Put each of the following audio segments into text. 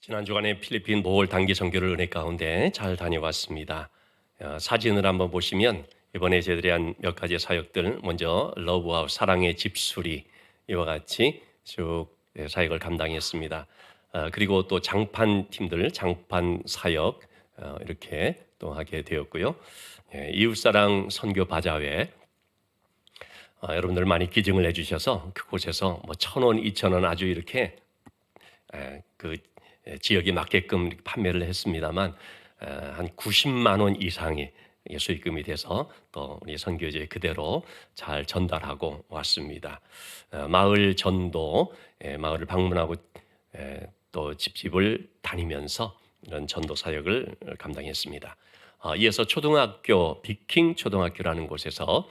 지난 주간에 필리핀 모홀 단기 선교를 은혜 가운데 잘 다녀왔습니다. 사진을 한번 보시면 이번에 저희들이 한 몇 가지 사역들, 먼저 러브하우스 사랑의 집수리 이와 같이 쭉 사역을 감당했습니다. 그리고 또 장판 팀들 장판 사역 이렇게 또 하게 되었고요. 이웃사랑 선교 바자회, 여러분들 많이 기증을 해주셔서 그곳에서 뭐 1,000원, 2,000원 아주 이렇게 그 지역에 맞게끔 판매를 했습니다만 한 90만 원 이상이 수익금이 돼서 또 우리 선교지에 그대로 잘 전달하고 왔습니다. 마을 전도, 마을을 방문하고 또 집집을 다니면서 이런 전도 사역을 감당했습니다. 이어서 초등학교, 비킹 초등학교라는 곳에서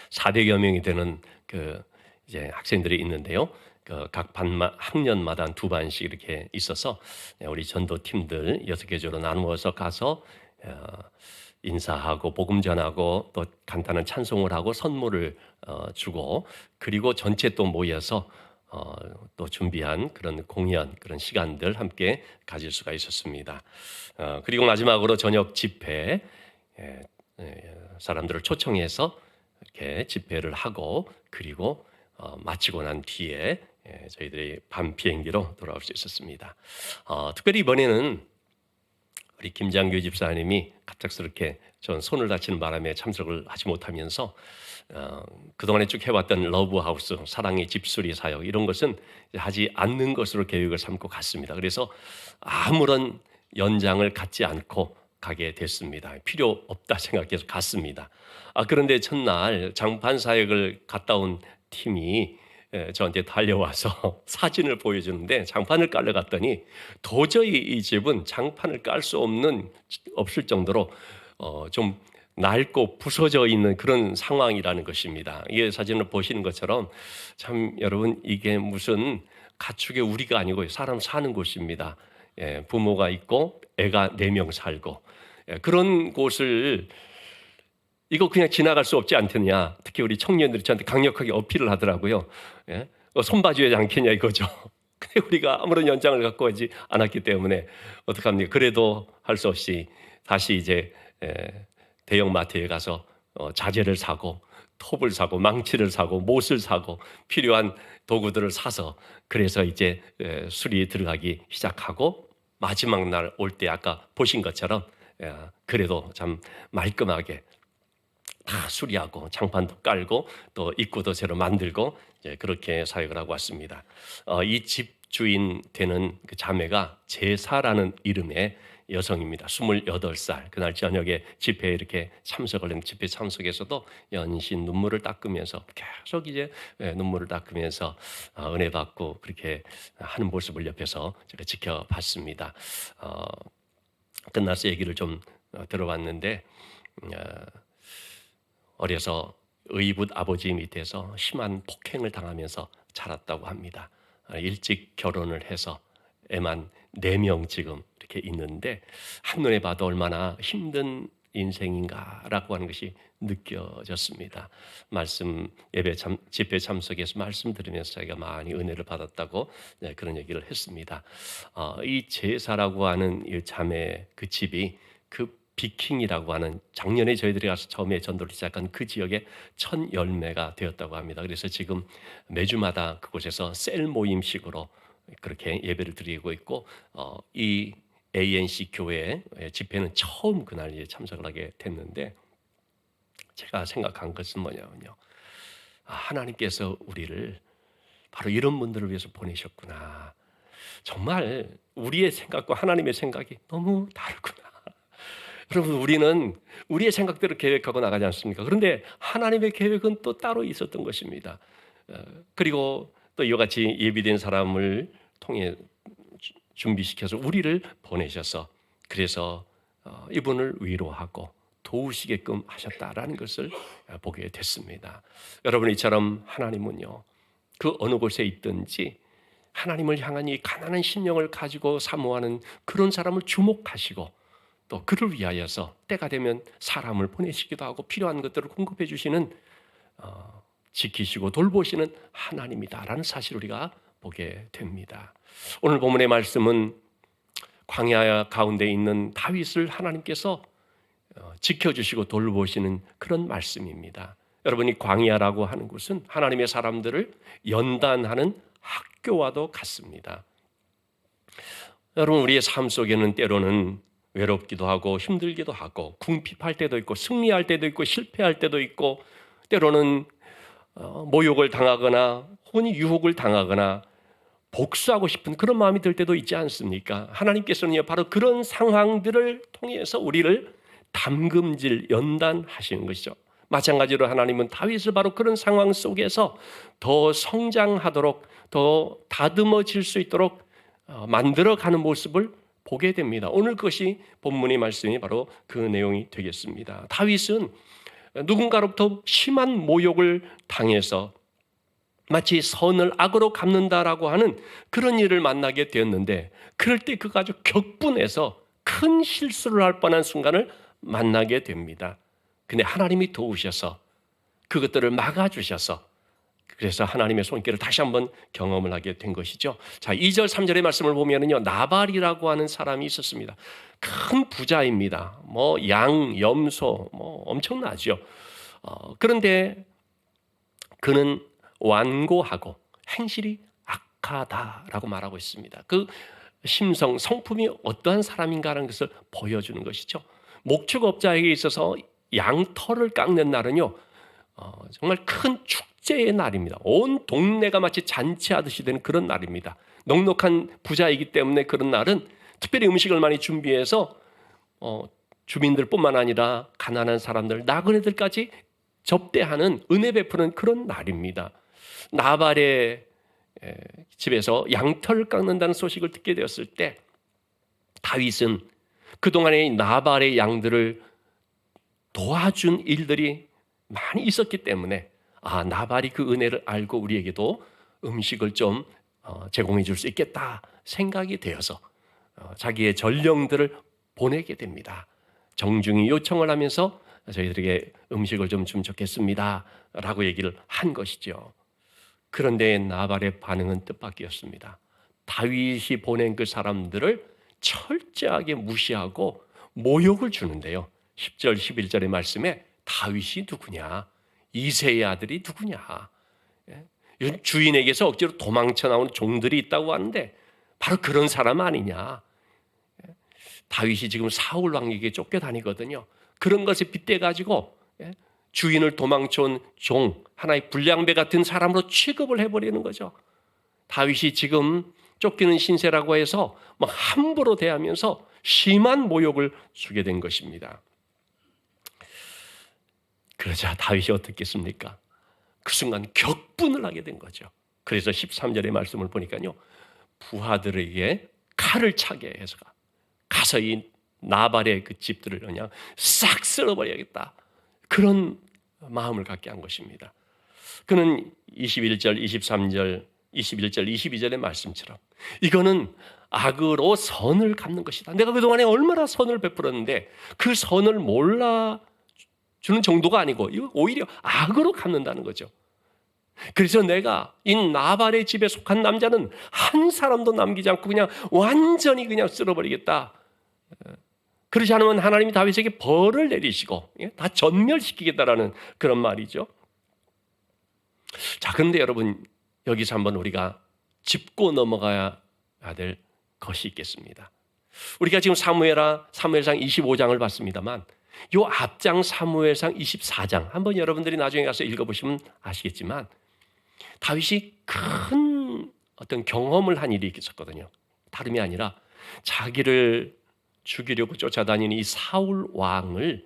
400여 명이 되는 그 이제 학생들이 있는데요. 각 학년마다 두 반씩 이렇게 있어서 우리 전도 팀들 6개 조로 나누어서 가서 인사하고 복음 전하고 또 간단한 찬송을 하고 선물을 주고, 그리고 전체 또 모여서 또 준비한 그런 공연, 그런 시간들 함께 가질 수가 있었습니다. 그리고 마지막으로 저녁 집회, 사람들을 초청해서 이렇게 집회를 하고, 그리고 마치고 난 뒤에 저희들이 밤 비행기로 돌아올 수 있었습니다. 특별히 이번에는 우리 김장규 집사님이 갑작스럽게 전 손을 다치는 바람에 참석을 하지 못하면서 그동안에 쭉 해왔던 러브하우스, 사랑의 집수리 사역 이런 것은 하지 않는 것으로 계획을 삼고 갔습니다. 그래서 아무런 연장을 갖지 않고 가게 됐습니다. 필요 없다 생각해서 갔습니다. 그런데 첫날 장판 사역을 갔다 온 팀이 저한테 달려와서 사진을 보여주는데, 장판을 깔러 갔더니 도저히 이 집은 장판을 깔 수 없을 정도로 좀 낡고 부서져 있는 그런 상황이라는 것입니다. 이 사진을 보시는 것처럼 참 여러분, 이게 무슨 가축의 우리가 아니고 사람 사는 곳입니다. 부모가 있고 애가 4명 살고 그런 곳을 이거 그냥 지나갈 수 없지 않겠냐. 특히 우리 청년들이 저한테 강력하게 어필을 하더라고요. 손 봐줘야 않겠냐 이거죠. 근데 우리가 아무런 연장을 갖고 하지 않았기 때문에 어떡합니까? 그래도 할 수 없이 다시 이제 대형 마트에 가서 자재를 사고 톱을 사고 망치를 사고 못을 사고 필요한 도구들을 사서, 그래서 이제 수리에 들어가기 시작하고, 마지막 날 올 때 아까 보신 것처럼 그래도 참 말끔하게 다 수리하고 장판도 깔고 또 입구도 새로 만들고 그렇게 사역을 하고 왔습니다. 이 집주인 되는 그 자매가 제사라는 이름의 여성입니다. 28살. 그날 저녁에 집회에 이렇게 참석을 했는데, 집회 참석에서도 연신 눈물을 닦으면서 계속 이제 눈물을 닦으면서 은혜 받고 그렇게 하는 모습을 옆에서 제가 지켜봤습니다. 끝나서 얘기를 좀 들어봤는데, 어려서 의붓 아버지 밑에서 심한 폭행을 당하면서 자랐다고 합니다. 일찍 결혼을 해서 애만 4명 지금 이렇게 있는데, 한눈에 봐도 얼마나 힘든 인생인가라고 하는 것이 느껴졌습니다. 말씀 집회 참석해서 말씀 들으면서 자기가 많이 은혜를 받았다고 그런 얘기를 했습니다. 이 제사라고 하는 이 자매 그 집이 그 비킹이라고 하는 작년에 저희들이 가서 처음에 전도를 시작한 그 지역의 첫 열매가 되었다고 합니다. 그래서 지금 매주마다 그곳에서 셀 모임식으로 그렇게 예배를 드리고 있고, 이 ANC 교회 집회는 처음 그날 참석을 하게 됐는데, 제가 생각한 것은 뭐냐면요, 하나님께서 우리를 바로 이런 분들을 위해서 보내셨구나. 정말 우리의 생각과 하나님의 생각이 너무 다르구나. 여러분, 우리는 우리의 생각대로 계획하고 나가지 않습니까? 그런데 하나님의 계획은 또 따로 있었던 것입니다. 그리고 또 이와 같이 예비된 사람을 통해 준비시켜서 우리를 보내셔서, 그래서 이분을 위로하고 도우시게끔 하셨다라는 것을 보게 됐습니다. 여러분, 이처럼 하나님은요, 그 어느 곳에 있든지 하나님을 향한 이 가난한 심령을 가지고 사모하는 그런 사람을 주목하시고, 또 그를 위하여서 때가 되면 사람을 보내시기도 하고 필요한 것들을 공급해 주시는, 지키시고 돌보시는 하나님이다라는 사실을 우리가 보게 됩니다. 오늘 본문의 말씀은 광야 가운데 있는 다윗을 하나님께서 지켜주시고 돌보시는 그런 말씀입니다. 여러분이 광야라고 하는 곳은 하나님의 사람들을 연단하는 학교와도 같습니다. 여러분, 우리의 삶 속에는 때로는 외롭기도 하고 힘들기도 하고 궁핍할 때도 있고 승리할 때도 있고 실패할 때도 있고 때로는 모욕을 당하거나 혼이 유혹을 당하거나 복수하고 싶은 그런 마음이 들 때도 있지 않습니까? 하나님께서는 바로 그런 상황들을 통해서 우리를 담금질, 연단하시는 것이죠. 마찬가지로 하나님은 다윗을 바로 그런 상황 속에서 더 성장하도록 더 다듬어질 수 있도록 만들어가는 모습을 보게 됩니다. 오늘 그것이 본문의 말씀이 바로 그 내용이 되겠습니다. 다윗은 누군가로부터 심한 모욕을 당해서 마치 선을 악으로 갚는다라고 하는 그런 일을 만나게 되었는데, 그럴 때 그가 아주 격분해서 큰 실수를 할 뻔한 순간을 만나게 됩니다. 근데 하나님이 도우셔서 그것들을 막아주셔서 그래서 하나님의 손길을 다시 한번 경험을 하게 된 것이죠. 자, 2절 3절의 말씀을 보면은요, 나발이라고 하는 사람이 있었습니다. 큰 부자입니다. 양, 염소 엄청나죠. 그런데 그는 완고하고 행실이 악하다라고 말하고 있습니다. 그 심성, 성품이 어떠한 사람인가라는 것을 보여주는 것이죠. 목축업자에게 있어서 양털을 깎는 날은요, 정말 큰 축제의 날입니다. 온 동네가 마치 잔치하듯이 되는 그런 날입니다. 넉넉한 부자이기 때문에 그런 날은 특별히 음식을 많이 준비해서 주민들뿐만 아니라 가난한 사람들, 나그네들까지 접대하는, 은혜 베푸는 그런 날입니다. 나발의 집에서 양털을 깎는다는 소식을 듣게 되었을 때 다윗은 그동안의 나발의 양들을 도와준 일들이 많이 있었기 때문에 나발이 그 은혜를 알고 우리에게도 음식을 좀 제공해 줄 수 있겠다 생각이 되어서 자기의 전령들을 보내게 됩니다. 정중히 요청을 하면서 저희들에게 음식을 좀 주면 좋겠습니다 라고 얘기를 한 것이죠. 그런데 나발의 반응은 뜻밖이었습니다. 다윗이 보낸 그 사람들을 철저하게 무시하고 모욕을 주는데요. 10절 11절의 말씀에 다윗이 누구냐, 이새의 아들이 누구냐, 주인에게서 억지로 도망쳐 나온 종들이 있다고 하는데 바로 그런 사람 아니냐. 다윗이 지금 사울 왕에게 쫓겨다니거든요. 그런 것에 빗대가지고 주인을 도망쳐온 종, 하나의 불량배 같은 사람으로 취급을 해버리는 거죠. 다윗이 지금 쫓기는 신세라고 해서 막 함부로 대하면서 심한 모욕을 주게 된 것입니다. 그러자 다윗이 어떻겠습니까? 그 순간 격분을 하게 된 거죠. 그래서 13절의 말씀을 보니까요, 부하들에게 칼을 차게 해서 가서 이 나발의 그 집들을 그냥 싹 쓸어버려야겠다, 그런 마음을 갖게 한 것입니다. 그는 21절, 23절, 21절, 22절의 말씀처럼 이거는 악으로 선을 갚는 것이다. 내가 그동안에 얼마나 선을 베풀었는데 그 선을 몰라주는 정도가 아니고 오히려 악으로 갚는다는 거죠. 그래서 내가 이 나발의 집에 속한 남자는 한 사람도 남기지 않고 그냥 완전히 그냥 쓸어버리겠다. 그렇지 않으면 하나님이 다윗에게 벌을 내리시고 다 전멸시키겠다라는 그런 말이죠. 자, 그런데 여러분, 여기서 한번 우리가 짚고 넘어가야 될 것이 있겠습니다. 우리가 지금 사무엘상 25장을 봤습니다만 이 앞장 사무엘상 24장 한번 여러분들이 나중에 가서 읽어보시면 아시겠지만 다윗이 큰 어떤 경험을 한 일이 있었거든요. 다름이 아니라 자기를 죽이려고 쫓아다니는 이 사울 왕을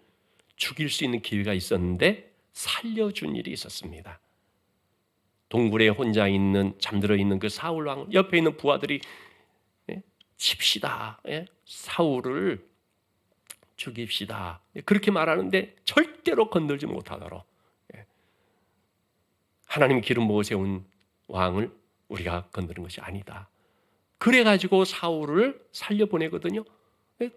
죽일 수 있는 기회가 있었는데 살려준 일이 있었습니다. 동굴에 혼자 있는, 잠들어 있는 그 사울 왕 옆에 있는 부하들이 칩시다, 사울을 죽입시다, 그렇게 말하는데 절대로 건들지 못하도록 하나님이 기름 부어 세운 왕을 우리가 건드는 것이 아니다. 그래가지고 사울을 살려보내거든요.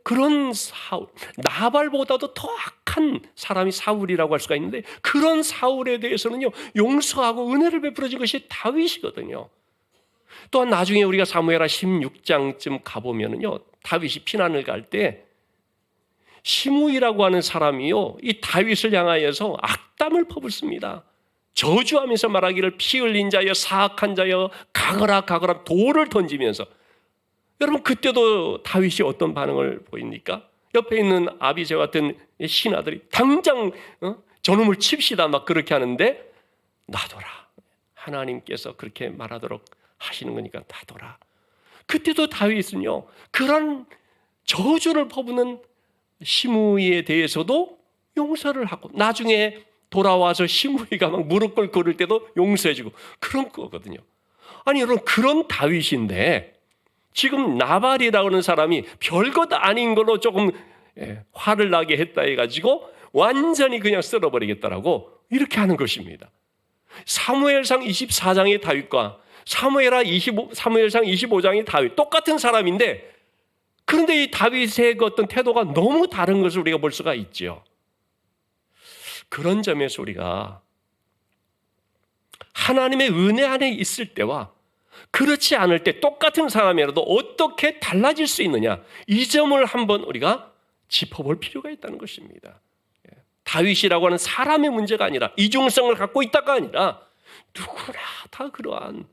그런 사울, 나발보다도 더 악한 사람이 사울이라고 할 수가 있는데 그런 사울에 대해서는요, 용서하고 은혜를 베풀어준 것이 다윗이거든요. 또한 나중에 우리가 사무엘하 16장쯤 가보면은요, 다윗이 피난을 갈 때 시므이라고 하는 사람이요, 이 다윗을 향하여서 악담을 퍼붓습니다. 저주하면서 말하기를 피 흘린 자여, 사악한 자여, 가거라 가거라 돌을 던지면서. 여러분, 그때도 다윗이 어떤 반응을 보입니까? 옆에 있는 아비새 같은 신하들이 당장 저놈을 칩시다 막 그렇게 하는데, 놔둬라, 하나님께서 그렇게 말하도록 하시는 거니까 놔둬라. 그때도 다윗은요, 그런 저주를 퍼붓는 시므이에 대해서도 용서를 하고, 나중에 돌아와서 시므이가 막 무릎 꿇고 그럴 때도 용서해주고 그런 거거든요. 아니 여러분, 그런 다윗인데 지금 나발이라고 하는 사람이 별것 아닌 걸로 조금 화를 나게 했다 해가지고 완전히 그냥 쓸어버리겠다라고 이렇게 하는 것입니다. 사무엘상 24장의 다윗과 사무엘상 25장의 다윗, 똑같은 사람인데, 그런데 이 다윗의 그 어떤 태도가 너무 다른 것을 우리가 볼 수가 있죠. 그런 점에서 우리가 하나님의 은혜 안에 있을 때와 그렇지 않을 때 똑같은 사람이라도 어떻게 달라질 수 있느냐, 이 점을 한번 우리가 짚어볼 필요가 있다는 것입니다. 다윗이라고 하는 사람의 문제가 아니라, 이중성을 갖고 있다가 아니라 누구나 다 그러한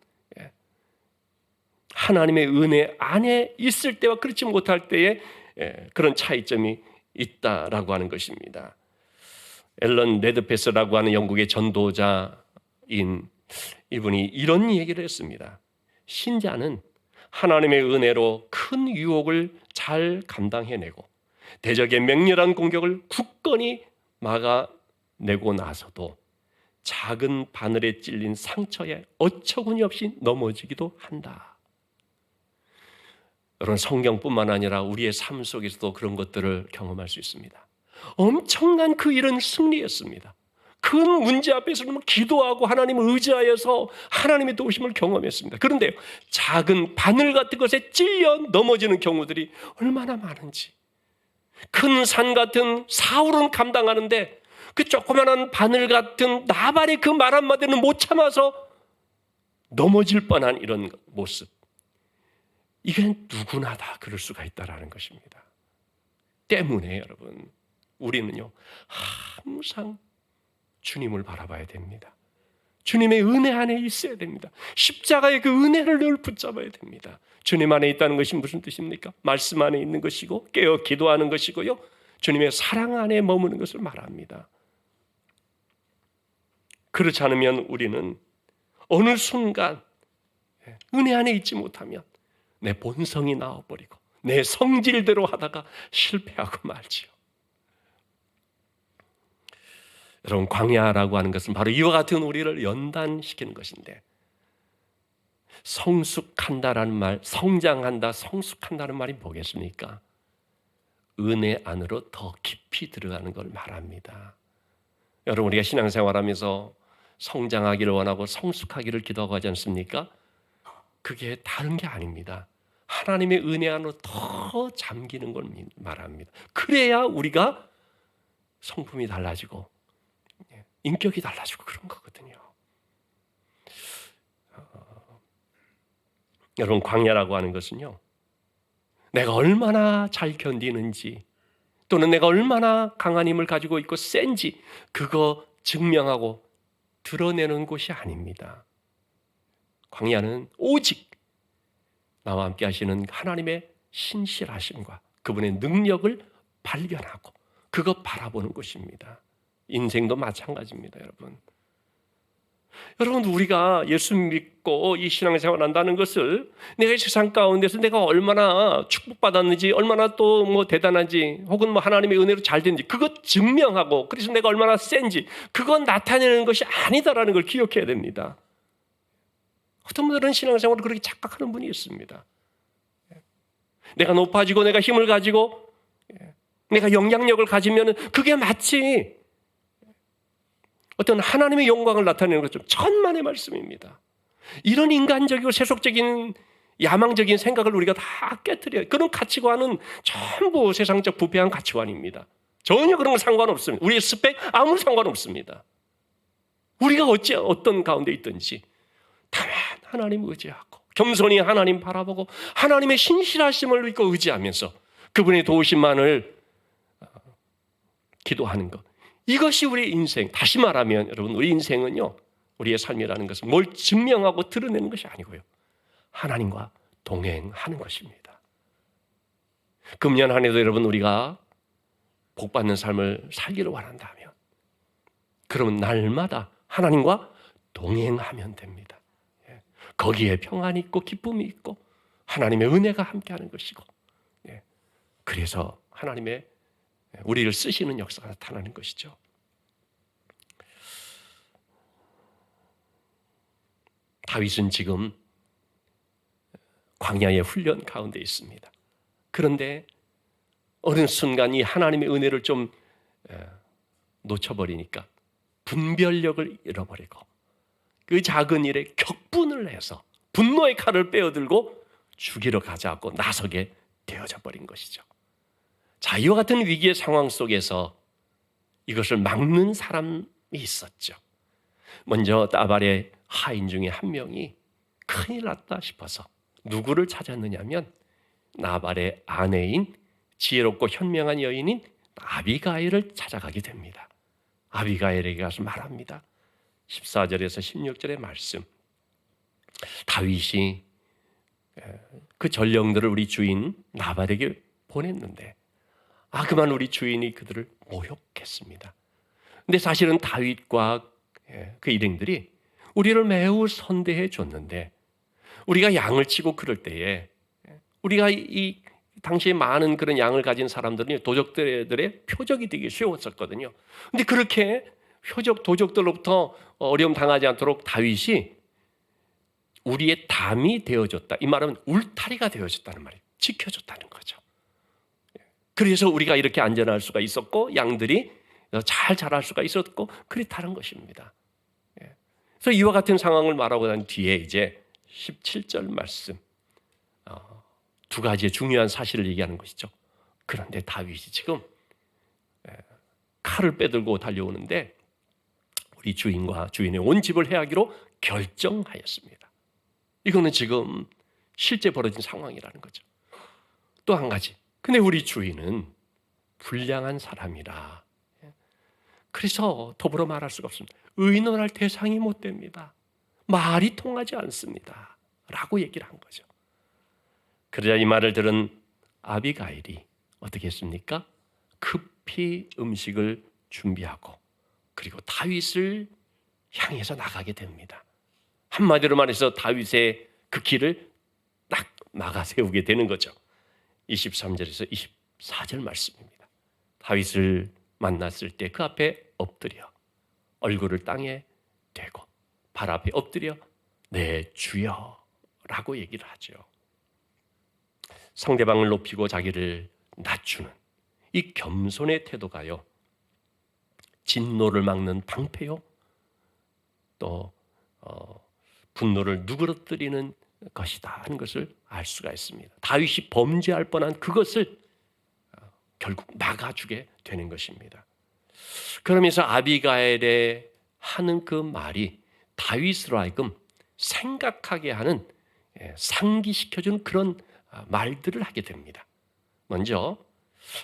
하나님의 은혜 안에 있을 때와 그렇지 못할 때에 그런 차이점이 있다라고 하는 것입니다. 앨런 레드패스라고 하는 영국의 전도자인 이분이 이런 얘기를 했습니다. 신자는 하나님의 은혜로 큰 유혹을 잘 감당해내고 대적의 맹렬한 공격을 굳건히 막아내고 나서도 작은 바늘에 찔린 상처에 어처구니 없이 넘어지기도 한다. 여러분, 성경뿐만 아니라 우리의 삶 속에서도 그런 것들을 경험할 수 있습니다. 엄청난 그 일은 승리했습니다. 큰 문제 앞에서는 기도하고 하나님을 의지하여서 하나님의 도우심을 경험했습니다. 그런데 작은 바늘 같은 것에 찔려 넘어지는 경우들이 얼마나 많은지. 큰 산 같은 사울은 감당하는데 그 조그마한 바늘 같은 나발의 그 말 한마디는 못 참아서 넘어질 뻔한 이런 모습. 이건 누구나 다 그럴 수가 있다라는 것입니다. 때문에 여러분, 우리는요 항상 주님을 바라봐야 됩니다. 주님의 은혜 안에 있어야 됩니다. 십자가의 그 은혜를 늘 붙잡아야 됩니다. 주님 안에 있다는 것이 무슨 뜻입니까? 말씀 안에 있는 것이고 깨어 기도하는 것이고요, 주님의 사랑 안에 머무는 것을 말합니다. 그렇지 않으면 우리는 어느 순간 은혜 안에 있지 못하면 내 본성이 나와버리고 내 성질대로 하다가 실패하고 말지요. 여러분, 광야라고 하는 것은 바로 이와 같은 우리를 연단시키는 것인데, 성숙한다라는 말, 성장한다, 성숙한다는 말이 뭐겠습니까? 은혜 안으로 더 깊이 들어가는 걸 말합니다. 여러분, 우리가 신앙생활하면서 성장하기를 원하고 성숙하기를 기도하고 하지 않습니까? 그게 다른 게 아닙니다. 하나님의 은혜 안으로 더 잠기는 걸 말합니다. 그래야 우리가 성품이 달라지고 인격이 달라지고 그런 거거든요. 여러분, 광야라고 하는 것은요, 내가 얼마나 잘 견디는지 또는 내가 얼마나 강한 힘을 가지고 있고 센지 그거 증명하고 드러내는 곳이 아닙니다. 광야는 오직 나와 함께 하시는 하나님의 신실하심과 그분의 능력을 발견하고 그거 바라보는 곳입니다. 인생도 마찬가지입니다, 여러분. 여러분, 우리가 예수 믿고 이 신앙생활 한다는 것을 내가 이 세상 가운데서 내가 얼마나 축복받았는지, 얼마나 또 뭐 대단한지, 혹은 뭐 하나님의 은혜로 잘 된지 그것 증명하고, 그래서 내가 얼마나 센지 그건 나타내는 것이 아니다라는 걸 기억해야 됩니다. 어떤 분들은 신앙생활을 그렇게 착각하는 분이 있습니다. 내가 높아지고 내가 힘을 가지고 내가 영향력을 가지면 그게 마치 어떤 하나님의 영광을 나타내는 것처럼 천만의 말씀입니다. 이런 인간적이고 세속적인 야망적인 생각을 우리가 다 깨트려요. 그런 가치관은 전부 세상적 부패한 가치관입니다. 전혀 그런 건 상관없습니다. 우리의 스펙 아무 상관없습니다. 우리가 어떤 가운데 있든지 다만 하나님 의지하고 겸손히 하나님 바라보고 하나님의 신실하심을 믿고 의지하면서 그분의 도우심만을 기도하는 것. 이것이 우리의 인생. 다시 말하면 여러분, 우리 인생은요, 우리의 삶이라는 것은 뭘 증명하고 드러내는 것이 아니고요, 하나님과 동행하는 것입니다. 금년 한 해도 여러분, 우리가 복받는 삶을 살기를 원한다면, 그러면 날마다 하나님과 동행하면 됩니다. 거기에 평안이 있고 기쁨이 있고 하나님의 은혜가 함께하는 것이고, 그래서 하나님의 우리를 쓰시는 역사가 나타나는 것이죠. 다윗은 지금 광야의 훈련 가운데 있습니다. 그런데 어느 순간 이 하나님의 은혜를 좀 놓쳐버리니까 분별력을 잃어버리고 그 작은 일에 격분을 해서 분노의 칼을 빼어들고 죽이러 가자고 나서게 되어져 버린 것이죠. 자, 이와 같은 위기의 상황 속에서 이것을 막는 사람이 있었죠. 먼저 나발의 하인 중에 한 명이 큰일 났다 싶어서 누구를 찾았느냐면 나발의 아내인 지혜롭고 현명한 여인인 아비가일을 찾아가게 됩니다. 아비가일에게 가서 말합니다. 14절에서 16절의 말씀. 다윗이 그 전령들을 우리 주인 나발에게 보냈는데 그만 우리 주인이 그들을 모욕했습니다. 근데 사실은 다윗과 그 일행들이 우리를 매우 선대해 줬는데 우리가 양을 치고 그럴 때에 우리가 이 당시에 많은 그런 양을 가진 사람들은 도적들의 표적이 되기 쉬웠었거든요. 근데 그렇게 도적들로부터 어려움 당하지 않도록 다윗이 우리의 담이 되어줬다. 이 말은 울타리가 되어줬다는 말이에요. 지켜줬다는 거죠. 그래서 우리가 이렇게 안전할 수가 있었고 양들이 잘 자랄 수가 있었고 그렇다는 것입니다. 그래서 이와 같은 상황을 말하고 난 뒤에 이제 17절 말씀, 두 가지의 중요한 사실을 얘기하는 것이죠. 그런데 다윗이 지금 칼을 빼들고 달려오는데 우리 주인과 주인의 온 집을 해하기로 결정하였습니다. 이거는 지금 실제 벌어진 상황이라는 거죠. 또 한 가지, 근데 우리 주인은 불량한 사람이라 그래서 더불어 말할 수가 없습니다. 의논할 대상이 못 됩니다. 말이 통하지 않습니다. 라고 얘기를 한 거죠. 그러자 이 말을 들은 아비가일이 어떻게 했습니까? 급히 음식을 준비하고 그리고 다윗을 향해서 나가게 됩니다. 한마디로 말해서 다윗의 그 길을 딱 막아 세우게 되는 거죠. 23절에서 24절 말씀입니다. 다윗을 만났을 때 그 앞에 엎드려 얼굴을 땅에 대고 발 앞에 엎드려 내 주여 라고 얘기를 하죠. 상대방을 높이고 자기를 낮추는 이 겸손의 태도가요, 진노를 막는 방패요, 또 분노를 누그러뜨리는 것이다 하는 것을 알 수가 있습니다. 다윗이 범죄할 뻔한 그것을 결국 막아주게 되는 것입니다. 그러면서 아비가일의 하는 그 말이 다윗으로 하여금 생각하게 하는, 상기시켜주는 그런 말들을 하게 됩니다. 먼저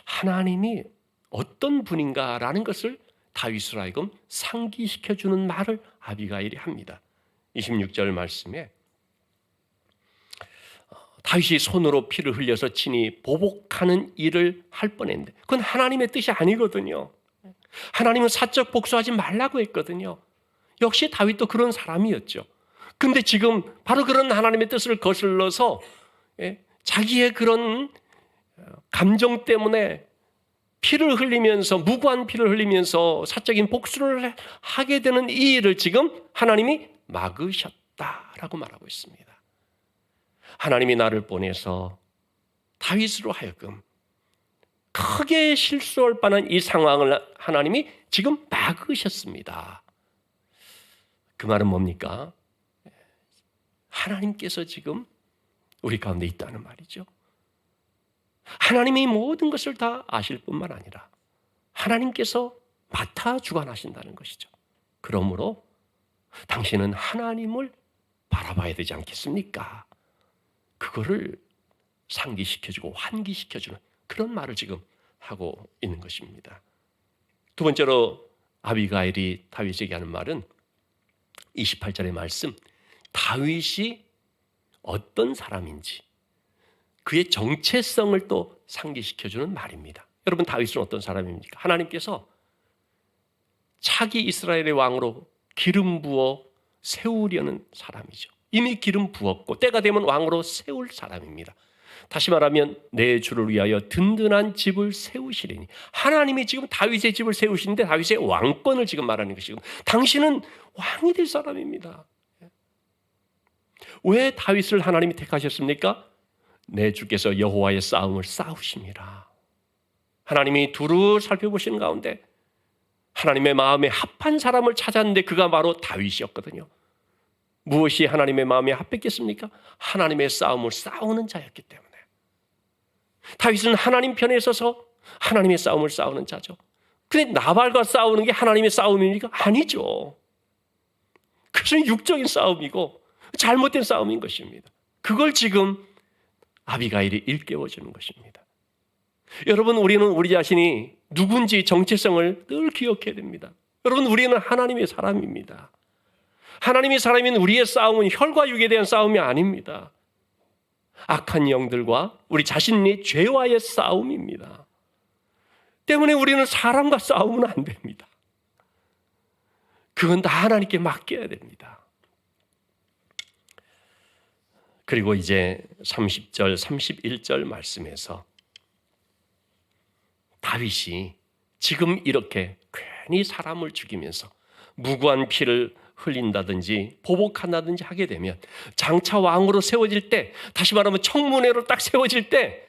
하나님이 어떤 분인가라는 것을 다윗으로 하여금 상기시켜주는 말을 아비가일이 합니다. 26절 말씀에 다윗이 손으로 피를 흘려서 친히 보복하는 일을 할 뻔했는데 그건 하나님의 뜻이 아니거든요. 하나님은 사적 복수하지 말라고 했거든요. 역시 다윗도 그런 사람이었죠. 근데 지금 바로 그런 하나님의 뜻을 거슬러서 자기의 그런 감정 때문에 피를 흘리면서, 무고한 피를 흘리면서 사적인 복수를 하게 되는 이 일을 지금 하나님이 막으셨다라고 말하고 있습니다. 하나님이 나를 보내서 다윗으로 하여금 크게 실수할 뻔한 이 상황을 하나님이 지금 막으셨습니다. 그 말은 뭡니까? 하나님께서 지금 우리 가운데 있다는 말이죠. 하나님이 모든 것을 다 아실 뿐만 아니라 하나님께서 맡아 주관하신다는 것이죠. 그러므로 당신은 하나님을 바라봐야 되지 않겠습니까? 그거를 상기시켜주고 환기시켜주는 그런 말을 지금 하고 있는 것입니다. 두 번째로 아비가일이 다윗에게 하는 말은 28절의 말씀, 다윗이 어떤 사람인지 그의 정체성을 또 상기시켜주는 말입니다. 여러분, 다윗은 어떤 사람입니까? 하나님께서 차기 이스라엘의 왕으로 기름 부어 세우려는 사람이죠. 이미 기름 부었고 때가 되면 왕으로 세울 사람입니다. 다시 말하면 내 주를 위하여 든든한 집을 세우시리니, 하나님이 지금 다윗의 집을 세우시는데 다윗의 왕권을 지금 말하는 것이고, 당신은 왕이 될 사람입니다. 왜 다윗을 하나님이 택하셨습니까? 내 주께서 여호와의 싸움을 싸우심이라. 하나님이 두루 살펴보시는 가운데 하나님의 마음에 합한 사람을 찾았는데 그가 바로 다윗이었거든요. 무엇이 하나님의 마음에 합했겠습니까? 하나님의 싸움을 싸우는 자였기 때문에. 다윗은 하나님 편에 서서 하나님의 싸움을 싸우는 자죠. 근데 나발과 싸우는 게 하나님의 싸움입니까? 아니죠. 그것은 육적인 싸움이고 잘못된 싸움인 것입니다. 그걸 지금 아비가일이 일깨워주는 것입니다. 여러분, 우리는 우리 자신이 누군지 정체성을 늘 기억해야 됩니다. 여러분, 우리는 하나님의 사람입니다. 하나님의 사람인 우리의 싸움은 혈과 육에 대한 싸움이 아닙니다. 악한 영들과 우리 자신의 죄와의 싸움입니다. 때문에 우리는 사람과 싸우면 안 됩니다. 그건 다 하나님께 맡겨야 됩니다. 그리고 이제 30절, 31절 말씀에서 다윗이 지금 이렇게 괜히 사람을 죽이면서 무고한 피를 흘린다든지 보복한다든지 하게 되면 장차 왕으로 세워질 때, 다시 말하면 청문회로 딱 세워질 때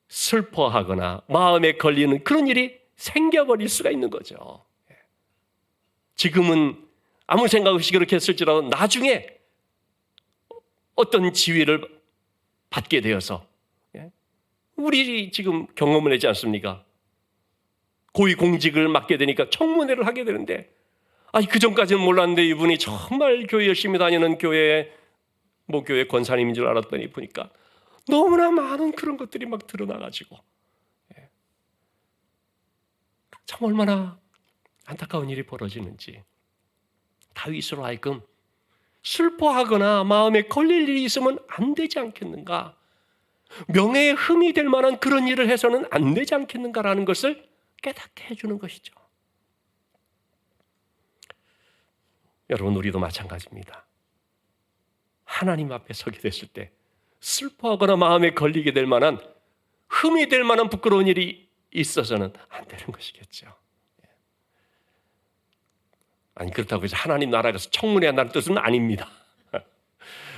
슬퍼하거나 마음에 걸리는 그런 일이 생겨버릴 수가 있는 거죠. 지금은 아무 생각 없이 그렇게 했을지라도 나중에 어떤 지위를 받게 되어서, 우리 지금 경험을 하지 않습니까? 고위공직을 맡게 되니까 청문회를 하게 되는데, 그 전까지는 몰랐는데 이분이 정말 교회 열심히 다니는 교회 권사님인 줄 알았더니 보니까 너무나 많은 그런 것들이 막 드러나가지고, 참 얼마나 안타까운 일이 벌어지는지. 다윗으로 하여금 슬퍼하거나 마음에 걸릴 일이 있으면 안 되지 않겠는가, 명예에 흠이 될 만한 그런 일을 해서는 안 되지 않겠는가라는 것을 깨닫게 해주는 것이죠. 여러분, 우리도 마찬가지입니다. 하나님 앞에 서게 됐을 때 슬퍼하거나 마음에 걸리게 될 만한, 흠이 될 만한 부끄러운 일이 있어서는 안 되는 것이겠죠. 아니, 그렇다고 해서 하나님 나라에서 청문회 한다는 뜻은 아닙니다.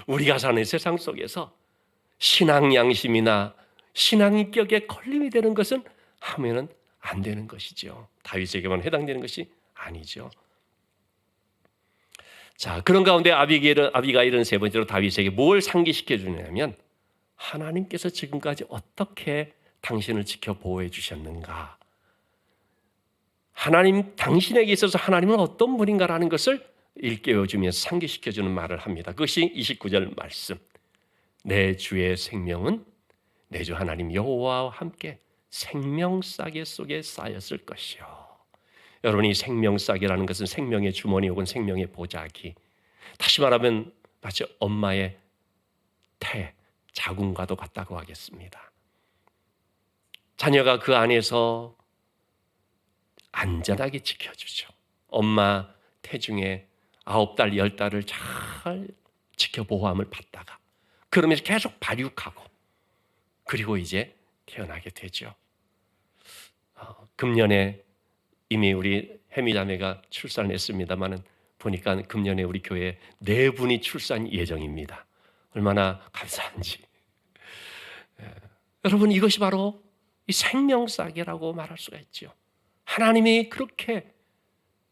우리가 사는 세상 속에서 신앙 양심이나 신앙 인격에 걸림이 되는 것은 하면은 안 되는 것이죠. 다윗에게만 해당되는 것이 아니죠. 자, 그런 가운데 아비가일은 세 번째로 다윗에게 뭘 상기시켜 주냐면, 하나님께서 지금까지 어떻게 당신을 지켜 보호해 주셨는가, 하나님, 당신에게 있어서 하나님은 어떤 분인가라는 것을 일깨워주면서 상기시켜주는 말을 합니다. 그것이 29절 말씀, 내 주의 생명은 내 주 하나님 여호와와 함께 생명싸개 속에 쌓였을 것이요. 여러분이 생명싸개라는 것은 생명의 주머니 혹은 생명의 보자기, 다시 말하면 마치 엄마의 자궁과도 같다고 하겠습니다. 자녀가 그 안에서 안전하게 지켜주죠. 엄마 태중에 9달, 10달을 잘 지켜보호함을 받다가 그러면서 계속 발육하고, 그리고 이제 태어나게 되죠. 금년에 이미 우리 혜미자매가 출산했습니다만은 보니까 금년에 우리 교회에 4분이 출산 예정입니다. 얼마나 감사한지. 여러분, 이것이 바로 이 생명싸개라고 말할 수가 있죠. 하나님이 그렇게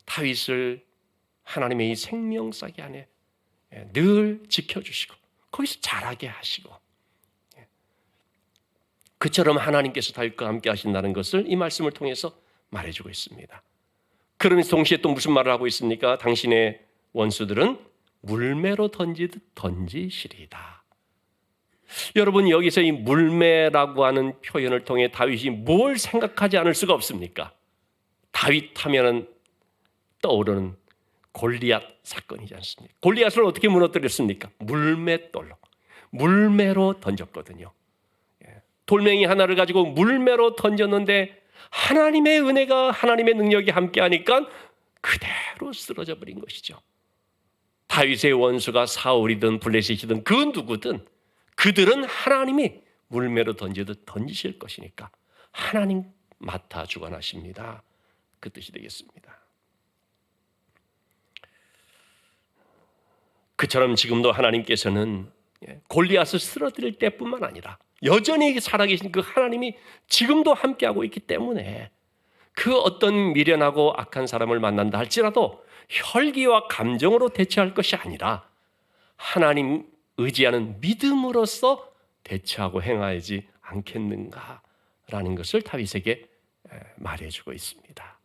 다윗을 하나님의 이 생명싸개 안에 늘 지켜주시고 거기서 자라게 하시고, 그처럼 하나님께서 다윗과 함께 하신다는 것을 이 말씀을 통해서 말해주고 있습니다. 그러면서 동시에 또 무슨 말을 하고 있습니까? 당신의 원수들은 물매로 던지듯 던지시리이다. 여러분, 여기서 이 물매라고 하는 표현을 통해 다윗이 뭘 생각하지 않을 수가 없습니까? 다윗 하면은 떠오르는 골리앗 사건이지 않습니까? 골리앗을 어떻게 무너뜨렸습니까? 물맷돌로, 물매로 던졌거든요. 돌멩이 하나를 가지고 물매로 던졌는데 하나님의 은혜가, 하나님의 능력이 함께하니까 그대로 쓰러져 버린 것이죠. 다윗의 원수가 사울이든 블레셋이든 그 누구든 그들은 하나님이 물매로 던지듯 던지실 것이니까 하나님 맡아 주관하십니다. 그 뜻이 되겠습니다. 그처럼 지금도 하나님께서는 골리앗을 쓰러뜨릴 때뿐만 아니라 여전히 살아계신 그 하나님이 지금도 함께하고 있기 때문에 그 어떤 미련하고 악한 사람을 만난다 할지라도 혈기와 감정으로 대처할 것이 아니라 하나님 의지하는 믿음으로써 대처하고 행하지 않겠는가라는 것을 다윗에게 말해주고 있습니다.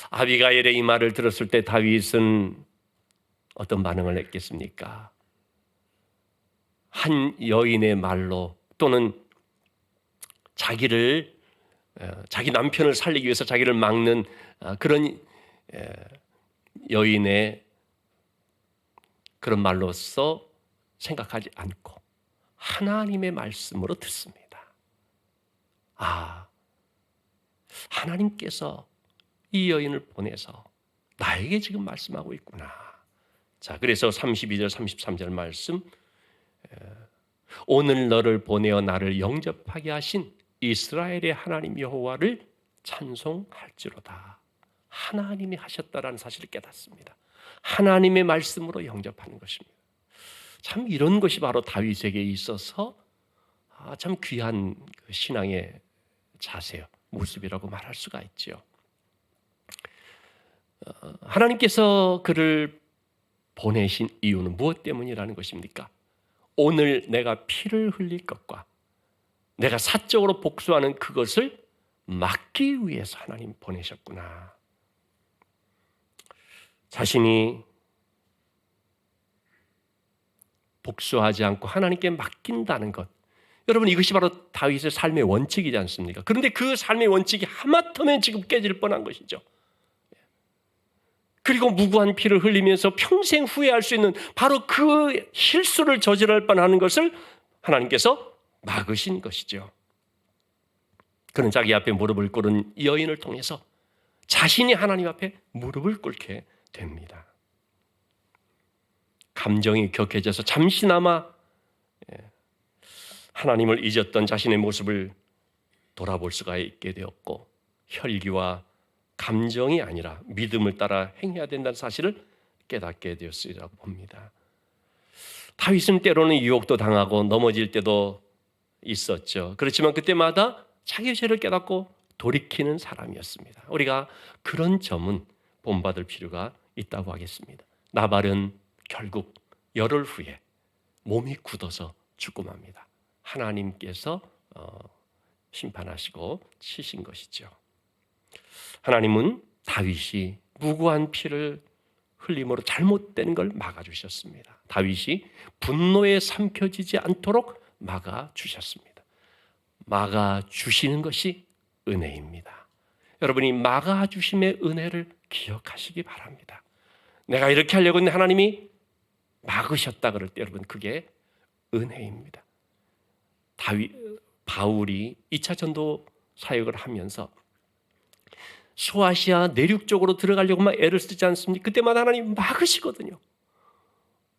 아비가일의 이 말을 들었을 때 다윗은 어떤 반응을 했겠습니까? 한 여인의 말로 또는 자기 남편을 살리기 위해서 자기를 막는 그런 여인의 그런 말로써 생각하지 않고 하나님의 말씀으로 듣습니다. 하나님께서 이 여인을 보내서 나에게 지금 말씀하고 있구나. 자, 그래서 32절 33절 말씀, 오늘 너를 보내어 나를 영접하게 하신 이스라엘의 하나님 여호와를 찬송할지로다. 하나님이 하셨다라는 사실을 깨닫습니다. 하나님의 말씀으로 영접하는 것입니다. 참 이런 것이 바로 다윗에게 있어서 참 귀한 신앙의 자세요, 모습이라고 말할 수가 있죠. 하나님께서 그를 보내신 이유는 무엇 때문이라는 것입니까? 오늘 내가 피를 흘릴 것과 내가 사적으로 복수하는 그것을 막기 위해서 하나님 보내셨구나. 자신이 복수하지 않고 하나님께 맡긴다는 것, 여러분, 이것이 바로 다윗의 삶의 원칙이지 않습니까? 그런데 그 삶의 원칙이 하마터면 지금 깨질 뻔한 것이죠. 그리고 무고한 피를 흘리면서 평생 후회할 수 있는 바로 그 실수를 저지를 뻔하는 것을 하나님께서 막으신 것이죠. 그는 자기 앞에 무릎을 꿇은 이 여인을 통해서 자신이 하나님 앞에 무릎을 꿇게 됩니다. 감정이 격해져서 잠시나마 하나님을 잊었던 자신의 모습을 돌아볼 수가 있게 되었고, 혈기와 감정이 아니라 믿음을 따라 행해야 된다는 사실을 깨닫게 되었으리라고 봅니다. 다윗은 때로는 유혹도 당하고 넘어질 때도 있었죠. 그렇지만 그때마다 자기의 죄를 깨닫고 돌이키는 사람이었습니다. 우리가 그런 점은 본받을 필요가 있다고 하겠습니다. 나발은 결국 열흘 후에 몸이 굳어서 죽고 맙니다. 하나님께서 심판하시고 치신 것이죠. 하나님은 다윗이 무고한 피를 흘림으로 잘못된 걸 막아주셨습니다. 다윗이 분노에 삼켜지지 않도록 막아주셨습니다. 막아주시는 것이 은혜입니다. 여러분이 막아주심의 은혜를 기억하시기 바랍니다. 내가 이렇게 하려고 했는데 하나님이 막으셨다 그럴 때 여러분, 그게 은혜입니다. 바울이 2차 전도 사역을 하면서 소아시아 내륙 쪽으로 들어가려고 막 애를 쓰지 않습니까? 그때마다 하나님 막으시거든요.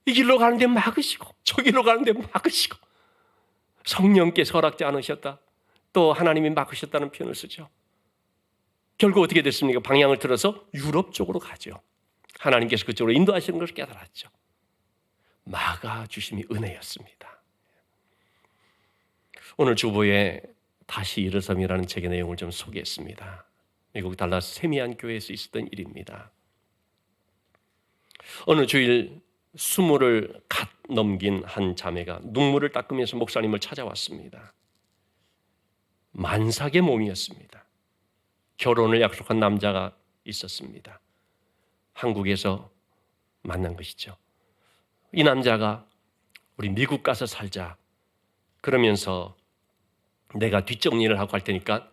이 길로 가는데 막으시고 저 길로 가는데 막으시고, 성령께서 허락지 않으셨다, 또 하나님이 막으셨다는 표현을 쓰죠. 결국 어떻게 됐습니까? 방향을 틀어서 유럽 쪽으로 가죠. 하나님께서 그쪽으로 인도하시는 것을 깨달았죠. 막아주심이 은혜였습니다. 오늘 주보에 다시 일어섬이라는 책의 내용을 좀 소개했습니다. 미국 달라스 세미안 교회에서 있었던 일입니다. 어느 주일 20을 갓 넘긴 한 자매가 눈물을 닦으면서 목사님을 찾아왔습니다. 만삭의 몸이었습니다. 결혼을 약속한 남자가 있었습니다. 한국에서 만난 것이죠. 이 남자가 우리 미국 가서 살자, 그러면서 내가 뒷정리를 하고 할 테니까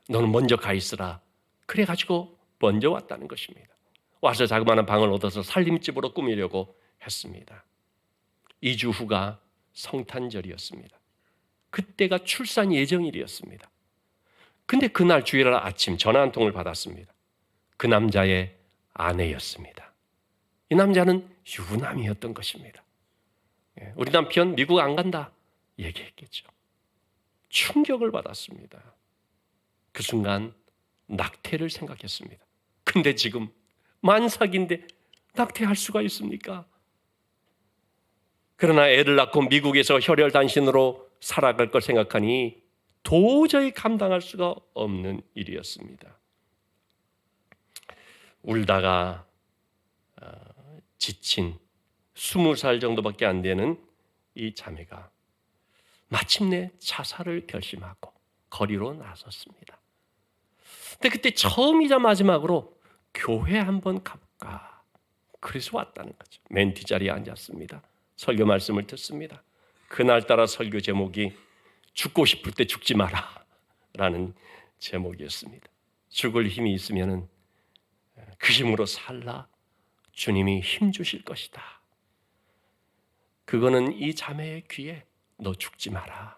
너는 먼저 가 있으라. 그래가지고 먼저 왔다는 것입니다. 와서 자그마한 방을 얻어서 살림집으로 꾸미려고 했습니다. 2주 후가 성탄절이었습니다. 그때가 출산 예정일이었습니다. 근데 그날 주일날 아침 전화 한 통을 받았습니다. 그 남자의 아내였습니다. 이 남자는 유부남이었던 것입니다. 우리 남편 미국 안 간다 얘기했겠죠. 충격을 받았습니다. 그 순간 낙태를 생각했습니다. 근데 지금 만삭인데 낙태할 수가 있습니까? 그러나 애를 낳고 미국에서 혈혈단신으로 살아갈 걸 생각하니 도저히 감당할 수가 없는 일이었습니다. 울다가 지친 20살 정도밖에 안 되는 이 자매가 마침내 자살을 결심하고 거리로 나섰습니다. 근데 그때 처음이자 마지막으로 교회 한번 가볼까? 그래서 왔다는 거죠. 맨 뒷자리에 앉았습니다. 설교 말씀을 듣습니다. 그날따라 설교 제목이 죽고 싶을 때 죽지 마라 라는 제목이었습니다. 죽을 힘이 있으면 그 힘으로 살라. 주님이 힘 주실 것이다. 그거는 이 자매의 귀에 너 죽지 마라.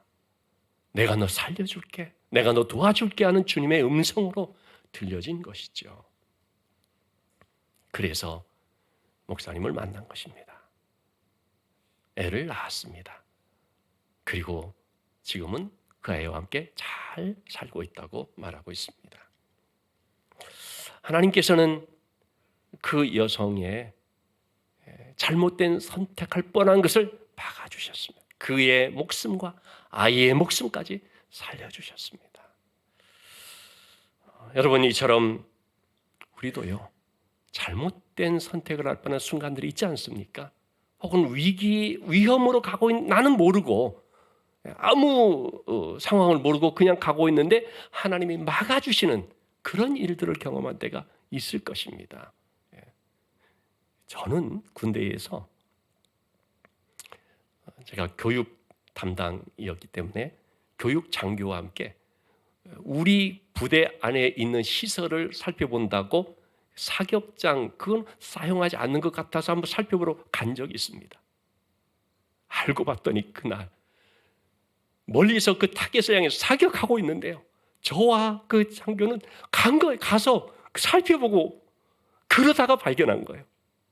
내가 너 살려줄게. 내가 너 도와줄게 하는 주님의 음성으로 들려진 것이죠. 그래서 목사님을 만난 것입니다. 애를 낳았습니다. 그리고 지금은 그 아이와 함께 잘 살고 있다고 말하고 있습니다. 하나님께서는 그 여성의 잘못된 선택할 뻔한 것을 막아주셨습니다. 그의 목숨과 아이의 목숨까지 살려주셨습니다. 여러분, 이처럼 우리도요, 잘못된 선택을 할 뻔한 순간들이 있지 않습니까? 혹은 위험으로 가고 있는, 나는 모르고 아무 상황을 모르고 그냥 가고 있는데 하나님이 막아주시는 그런 일들을 경험한 때가 있을 것입니다. 저는 군대에서 제가 교육 담당이었기 때문에 교육 장교와 함께 우리 부대 안에 있는 시설을 살펴본다고 사격장, 그건 사용하지 않는 것 같아서 한번 살펴보러 간 적이 있습니다. 알고 봤더니 그날 멀리서 그 타겟을 향해서 사격하고 있는데요, 저와 그 장교는 가서 살펴보고 그러다가 발견한 거예요.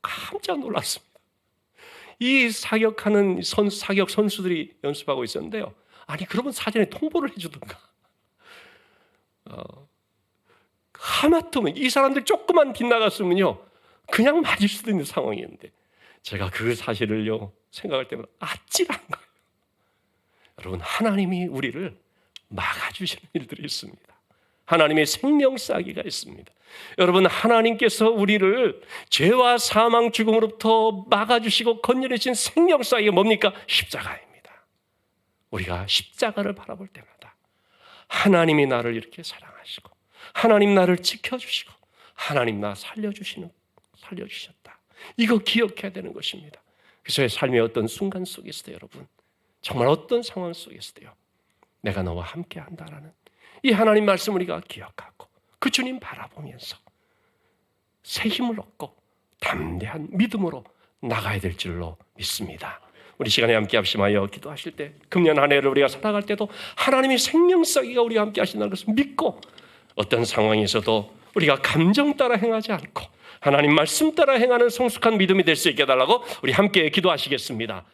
깜짝 놀랐습니다. 이 사격하는 사격 선수들이 연습하고 있었는데요, 아니 그러면 사전에 통보를 해주던가, 하마터면 이 사람들 조금만 빗나갔으면요 그냥 맞을 수도 있는 상황이었는데, 제가 그 사실을요 생각할 때마다 아찔한 거예요. 여러분, 하나님이 우리를 막아주시는 일들이 있습니다. 하나님의 생명싸기가 있습니다. 여러분, 하나님께서 우리를 죄와 사망 죽음으로부터 막아주시고 건져내신 생명싸기가 뭡니까? 십자가입니다. 우리가 십자가를 바라볼 때마다 하나님이 나를 이렇게 사랑하시고, 하나님 나를 지켜주시고, 하나님 나 살려주셨다, 이거 기억해야 되는 것입니다. 그래서 삶의 어떤 순간 속에서도 여러분, 정말 어떤 상황 속에서도요, 내가 너와 함께 한다라는 이 하나님 말씀 우리가 기억하고 그 주님 바라보면서 새 힘을 얻고 담대한 믿음으로 나가야 될 줄로 믿습니다. 우리 시간에 함께 합심하여 기도하실 때, 금년 한 해를 우리가 살아갈 때도 하나님의 생명싸기가 우리와 함께 하신다는 것을 믿고, 어떤 상황에서도 우리가 감정 따라 행하지 않고 하나님 말씀 따라 행하는 성숙한 믿음이 될 수 있게 해달라고 우리 함께 기도하시겠습니다.